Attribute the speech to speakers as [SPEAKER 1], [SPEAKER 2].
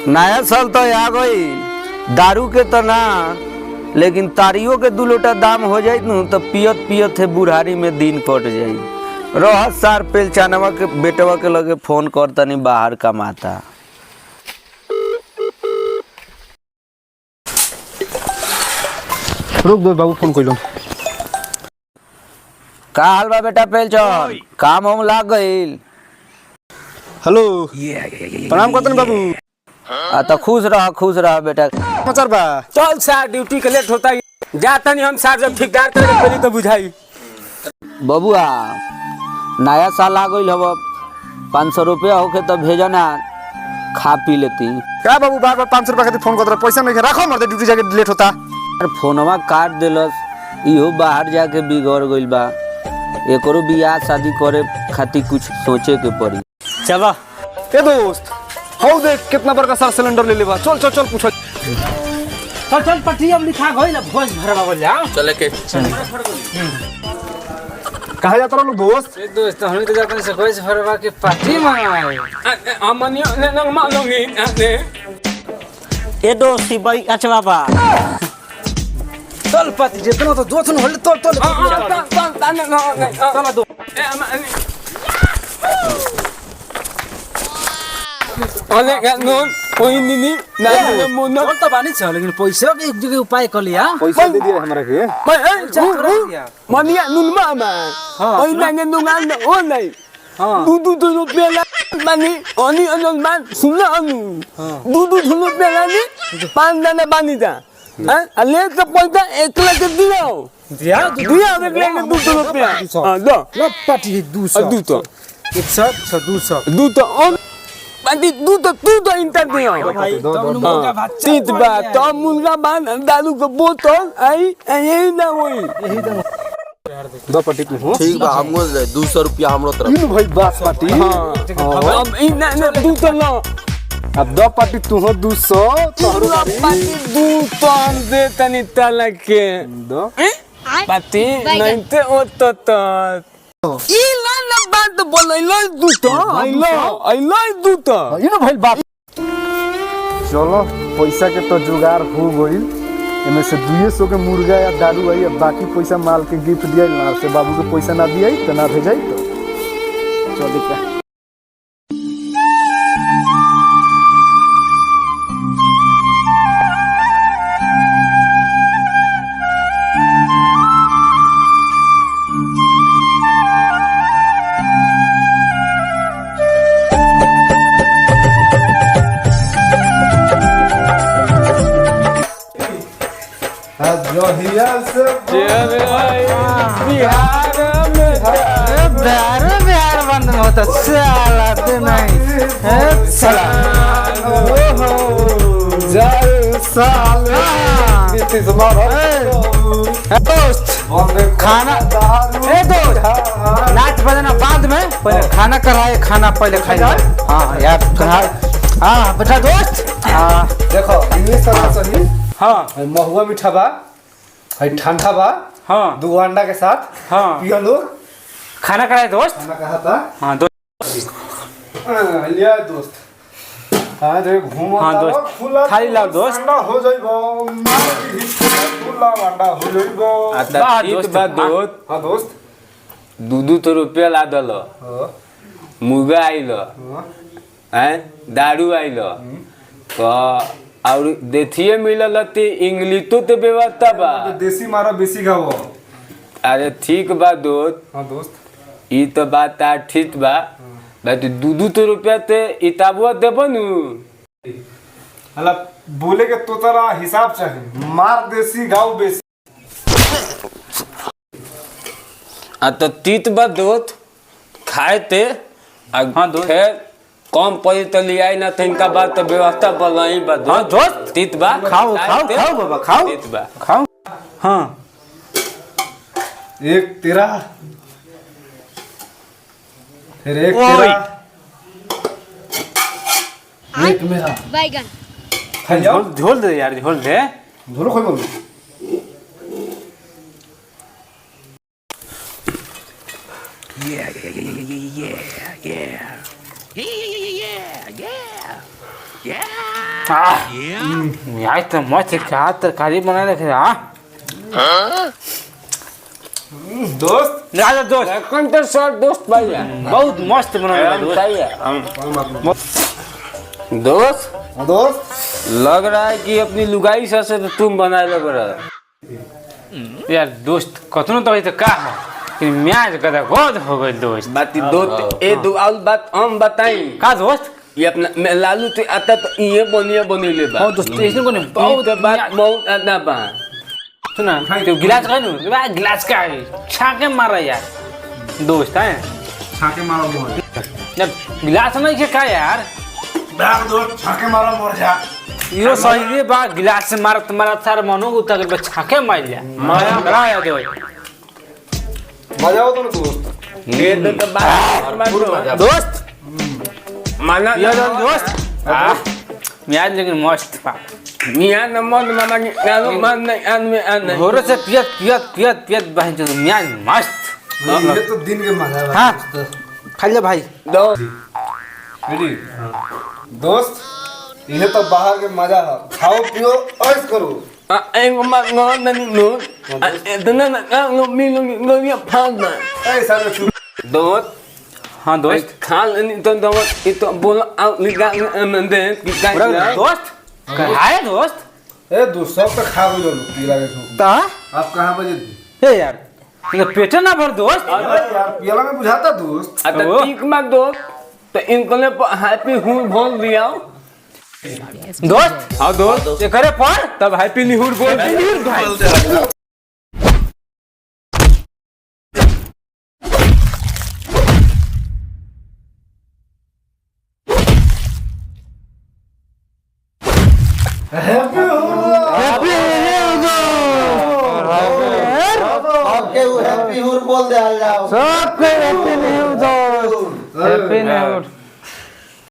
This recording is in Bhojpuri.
[SPEAKER 1] नया साल तो आ गई, दारू के तो ना लेकिन तारियों के 2 लोटा दाम हो जाए न तो पियत पियत है बुढ़ारी में दिन कट जाई। रह सार पेलचानवा के बेटवा के लगे फोन कर तनी बाहर कमाता।
[SPEAKER 2] रुक दो बाबू फोन कइलो।
[SPEAKER 1] का हाल बा बेटा पेलचन, काम हम लाग गइल।
[SPEAKER 2] हेलो प्रणाम करतन बाबू।
[SPEAKER 1] तो खुश रह बेटा।
[SPEAKER 2] समाचार बा?
[SPEAKER 3] चल सार ड्यूटी के लेट होता है जाता नहीं हम सार जब ठेकेदार करे पहले तो बुझाई।
[SPEAKER 1] बबुआ नया साल आ गइल हव, 500 रुपया होके तो भेजना, खा पी लेती।
[SPEAKER 2] क्या बाबू बार बार 500 रुपया खातिर फोन करत रहा, पैसा नहीं रखो मर ड्यूटी जाके लेट होता।
[SPEAKER 1] अरे फोनवा काट देलस, इहो बाहर जाके बिगड़ गइल बा। एकरो बियाह शादी करे खातिर कुछ सोचे के पड़ी।
[SPEAKER 3] चलो
[SPEAKER 2] ए दोस्त हो देख कितना बड़का सार सिलेंडर ले लेबा। चल चल चल पूछो।
[SPEAKER 3] चल चल पट्टी अब लिखा गइल भोज भरवा बोल जा।
[SPEAKER 1] चले के
[SPEAKER 2] कहा जाता लोग दोस्त?
[SPEAKER 3] ए दोस्त हम तो जाते से भोज भरवा के पार्टी मंगाए। अमनियो ने न मालूंगी ने
[SPEAKER 4] ए दोस्ती भाई अच्छा बाबा
[SPEAKER 3] चल पति जितना तो दो थन होल तो चल दो अरे नोन कोई नहीं ना मोन तो बानी छ लेकिन पैसा के एक जगह उपाय कर लिया।
[SPEAKER 2] पैसा दे दिया हमरा के।
[SPEAKER 3] मनिया नुन मामा ओइ नागे नुगान ओ नहीं दू रुपया बानी अनि अनन मान सुन अनु दू रुपया लानी 5 दाना बानी दा ले के पैसा 1 लाख दिया देख ले 2 रुपया हां दो न पाटी 200 तो 100 200 तो बांधी तू तो इंटर दियो भाई तीत बात तो मुर्गा बान दारू के बोतल आई यही ना होई यही
[SPEAKER 2] दो पट्टी तू हो।
[SPEAKER 1] ठीक बा, हमको 200 रुपया हमरो तरफ।
[SPEAKER 2] इन भाई बात पार्टी।
[SPEAKER 3] हां अब इन ना तू तो ना
[SPEAKER 2] अब दो पट्टी तू हो 200 तोहरो
[SPEAKER 3] पाटी दू तो हम दे तनी तल के
[SPEAKER 2] दो
[SPEAKER 3] पाटी नहीं ते ओ तो ई ना बात बोल आई लो दूता
[SPEAKER 2] इन भाई बात। चलो पैसा के तो जुगाड़ हो गइल, एमे से 200 के मुर्गा या दारू आई, अब बाकी पैसा माल के गिफ्ट दिया ना से बाबू के पैसा ना दिया तो ना भेजाई तो चल का।
[SPEAKER 4] बिहार बंद होता साला तो नहीं है साला दोस्त खाना ए दोस्त नाच बजाना बाद में, पहले खाना कराए, खाना पहले खाए। हाँ यार हाँ बेटा दोस्त
[SPEAKER 2] देखो इंग्लिश करना सही।
[SPEAKER 3] हां
[SPEAKER 2] महुआ मीठा बा, है ठंडा बा,
[SPEAKER 3] हां
[SPEAKER 2] 2 अंडा के साथ
[SPEAKER 3] हां
[SPEAKER 2] पियो लोग।
[SPEAKER 3] खाना कराए दोस्त।
[SPEAKER 2] खाना कहा था?
[SPEAKER 3] हां दोस्त
[SPEAKER 2] लिया दोस्त। अरे घूमो
[SPEAKER 3] हाँ दोस्त,
[SPEAKER 2] खुला
[SPEAKER 3] थाली लाओ दोस्त।
[SPEAKER 2] अंडा हो जाइबो, खुला अंडा हो जाइबो।
[SPEAKER 3] आता ठीक बा दोस्त।
[SPEAKER 2] हां दोस्त
[SPEAKER 3] 2 तो रुपया ला दलो
[SPEAKER 2] हां
[SPEAKER 3] मुर्गा आइलो हैं दारू आइलो तो और देखिए मिलल ते इंग्लिश तो व्यवस्था बा।
[SPEAKER 2] देसी मारा बेसी गावो।
[SPEAKER 3] अरे ठीक बा दोस्त,
[SPEAKER 2] हां दोस्त
[SPEAKER 3] ई तो बात ठीक बा भाई 2 तो रुपया ते इताबुआ देबो नु।
[SPEAKER 2] हला बोले के तोतरा हिसाब चाहिए, मार देसी गाव बेसी।
[SPEAKER 3] आ तो तीत बा दोस्त खाए ते हाँ दोस्त कम पड़ी तो लिया ना तो इनका बात तो व्यवस्था बनाई बा दोस्त। हाँ दोस्त तीत बा
[SPEAKER 4] खाओ बाबा खाओ
[SPEAKER 3] तीत बा
[SPEAKER 4] खाओ। हाँ
[SPEAKER 2] एक तेरा फिर एक तेरा एक मेरा
[SPEAKER 5] बैगन
[SPEAKER 2] खा जाओ।
[SPEAKER 4] झोल दे यार, झोल दे।
[SPEAKER 2] झोलो खोल बोल।
[SPEAKER 1] Yeah.
[SPEAKER 4] यार तो मस्त क्या तरकारी बना रखे हाँ
[SPEAKER 2] दोस्त
[SPEAKER 4] राजा दोस्त
[SPEAKER 3] कौन तो सर दोस्त भाई
[SPEAKER 4] बहुत मस्त बना रहे दोस्त
[SPEAKER 2] दोस्त
[SPEAKER 4] लग रहा है कि अपनी लुगाई से तो तुम बना ले बड़ा यार दोस्त कतनो तो का है कि म्याज कदा गोद हो गई दोस्त
[SPEAKER 3] बात दोस्त ए दो और बात हम बताई
[SPEAKER 4] का दोस्त
[SPEAKER 3] ये अपना मैं लालू तो आता तो ये बनी ले बा
[SPEAKER 4] हाँ दोस्त इसने को नहीं
[SPEAKER 3] बहुत बात बहुत आता बा
[SPEAKER 4] सुना तो गिलास का नु गिलास का है छाके मारा यार दोस्त है
[SPEAKER 2] छाके मारो मोर
[SPEAKER 4] यार गिलास नहीं के का यार
[SPEAKER 2] बैग दोस्त छाके मारो मोर जा
[SPEAKER 4] यो सही रे बा गिलास से मारा तुम्हारा सारा मनो उतर के छाके मार लिया माया करा यार
[SPEAKER 2] मजा आओ तो दोस्त
[SPEAKER 3] ये तो बात
[SPEAKER 4] दोस्त
[SPEAKER 3] माना
[SPEAKER 4] ये दोस्त म्याज लेकिन मस्त बा
[SPEAKER 3] मियां नंबर मामा की नालो मान नहीं आन में आन नहीं
[SPEAKER 4] घोरो से पियत बहन जो म्याज मस्त
[SPEAKER 2] ये तो दिन के मजा है
[SPEAKER 4] हाँ खा ले भाई
[SPEAKER 3] दो
[SPEAKER 2] दोस्त ये तो बाहर के मजा है खाओ पियो ऐश करो
[SPEAKER 3] एक बात नॉन नहीं नो इतना ना लो मिलो ये फालना
[SPEAKER 2] ऐसा ना छू
[SPEAKER 3] दोस्त
[SPEAKER 4] हाँ दोस्त
[SPEAKER 3] खाल नहीं तो दोस्त ये तो बोला आउट निकाल मंदे की का
[SPEAKER 4] दोस्त कहाँ है दोस्त
[SPEAKER 2] ए दोस्त सब तो खा लो पीला के छू
[SPEAKER 4] ता
[SPEAKER 2] आप कहाँ बजे
[SPEAKER 4] हे यार ये पेटे ना भर दोस्त
[SPEAKER 2] अरे यार पियला में बुझाता दोस्त
[SPEAKER 3] अच्छा ठीक मत दोस्त तो इनको ने हैप्पी हूँ बोल दिया
[SPEAKER 4] दोस्त हाँ दोस्त ये करे पढ़ तब हैप्पी निहुर बोल
[SPEAKER 1] हैप्पी हुर बोल दे जाओ
[SPEAKER 4] सबके हैप्पी न्यू दोस्त हैप्पी न्यू